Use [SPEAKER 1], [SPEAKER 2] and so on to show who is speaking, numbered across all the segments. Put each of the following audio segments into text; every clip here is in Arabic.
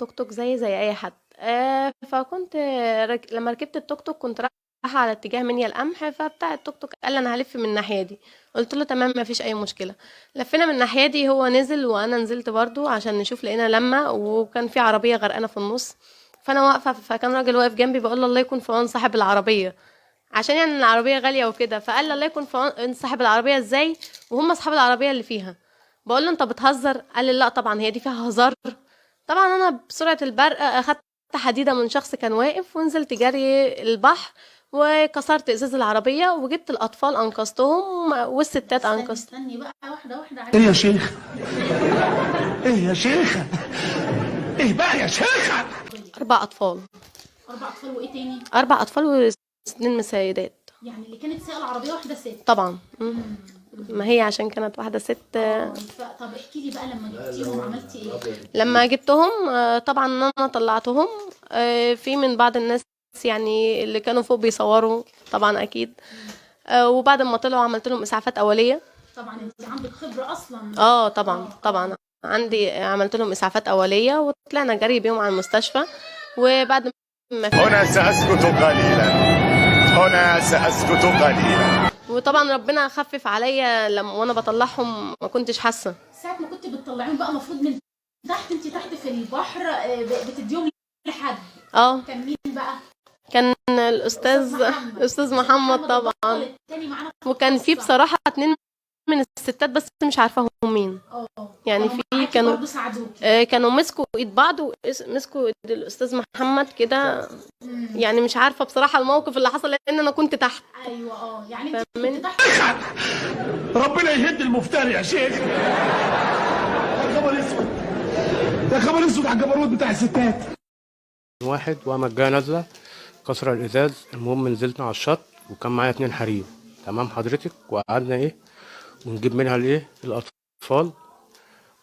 [SPEAKER 1] توك توك زي اي حد. فكنت لما ركبت التوك توك كنت رايحه على اتجاه منيا القمح، فبتاع التوك توك قال لي انا هلف من الناحيه دي. قلت له تمام ما فيش اي مشكله. لفينا من الناحيه دي، هو نزل وانا نزلت برضو عشان نشوف، لقينا لما وكان في عربيه غرقانه في النص. فانا واقفه، فكان راجل واقف جنبي بقول له الله يكون في عون صاحب العربيه، عشان يعني العربيه غاليه وكده. فقال لي الله يكون في عون صاحب العربيه ازاي وهم اصحاب العربيه اللي فيها؟ بقول له انت بتهزر؟ قال لي لا طبعا هي دي فيها هزار. طبعا انا بسرعه البرق اخدت حديده من شخص كان واقف ونزلت جري البحر، وكسرت ازاز العربيه وجبت الاطفال انقذتهم والستات انقذت.
[SPEAKER 2] استني بقى واحده واحده
[SPEAKER 3] ايه يا شيخ؟ ايه يا شيخة؟ ايه بقى يا شيخة؟
[SPEAKER 1] 4 اطفال.
[SPEAKER 2] 4 اطفال وايه تاني؟
[SPEAKER 1] 4 اطفال و2 مسيدات.
[SPEAKER 2] يعني اللي كانت سايقه العربيه واحده ست؟
[SPEAKER 1] طبعا. ما هي عشان كانت واحده ست.
[SPEAKER 2] طب احكي لي بقى لما جبتيهم عملتي ايه؟
[SPEAKER 1] لما جبتهم طبعا انا طلعتهم. في من بعض الناس يعني اللي كانوا فوق بيصوروا طبعا اكيد. وبعد ما طلعوا عملت لهم اسعافات اوليه.
[SPEAKER 2] طبعا انت عندك خبره اصلا.
[SPEAKER 1] طبعا عندي، عملت لهم اسعافات اوليه وطلعنا جري بيهم على المستشفى. وبعد ما
[SPEAKER 4] هنا سأسكت قليلا، هنا سأسكت قليلا.
[SPEAKER 1] وطبعا ربنا خفف عليا لما وانا بطلعهم ما كنتش حاسه.
[SPEAKER 2] ساعه ما كنت بتطلعيهم بقى المفروض من تحت، انت تحت في البحر بتديهم لحد. كان مين بقى؟
[SPEAKER 1] كان الاستاذ محمد طبعا. وكان في بصراحه 2 من الستات بس مش عارفه هم مين. يعني في كانوا مسكوا ايد بعض ومسكوا ايد الاستاذ محمد كده. يعني مش عارفه بصراحه الموقف اللي حصل لان انا كنت تحت.
[SPEAKER 2] ايوه يعني انت كنت تحت.
[SPEAKER 3] ربنا يهد المفتري يا شيخ. يا خبر اسود، يا خبر اسود على الجبروت بتاع الستات.
[SPEAKER 5] واحد وقامت جايه نازله كسر الازاز. المهم نزلنا على الشط وكان معايا 2 حريم. تمام حضرتك. وقعدنا ونجيب منها الاطفال.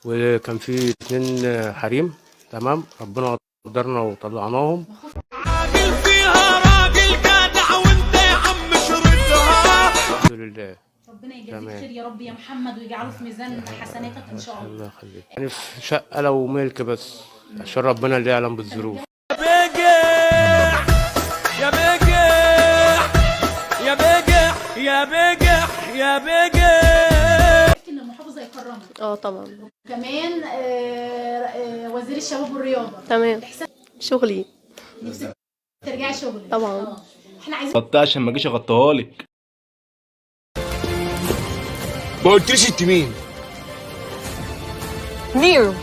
[SPEAKER 5] وكان في 2 حريم. تمام. ربنا قدرنا وطلعناهم.
[SPEAKER 6] راجل فيها راجل جدع وانت يا عم شرطها.
[SPEAKER 5] الحمد لله.
[SPEAKER 2] ربنا يجازيك خير يا رب يا محمد ويجعله في ميزان حسناتك ان شاء الله.
[SPEAKER 5] الله يخليك. يعني في شقه لو ملك بس عشان ربنا اللي يعلم بالظروف.
[SPEAKER 6] يا بجح يا بجح يا بجح يا بجح.
[SPEAKER 2] ان المحافظه يكرمك.
[SPEAKER 1] طبعا.
[SPEAKER 2] كمان وزير الشباب والرياضه.
[SPEAKER 1] تمام. شغلي.
[SPEAKER 2] نفسك ترجعي شغلك؟
[SPEAKER 1] طبعا.
[SPEAKER 2] احنا عايزين
[SPEAKER 7] غطيها عشان ما اجيش اغطيها لك.
[SPEAKER 4] ما قلتليش انت مين؟
[SPEAKER 8] ميرو،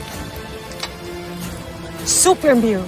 [SPEAKER 8] سوبر ميرو.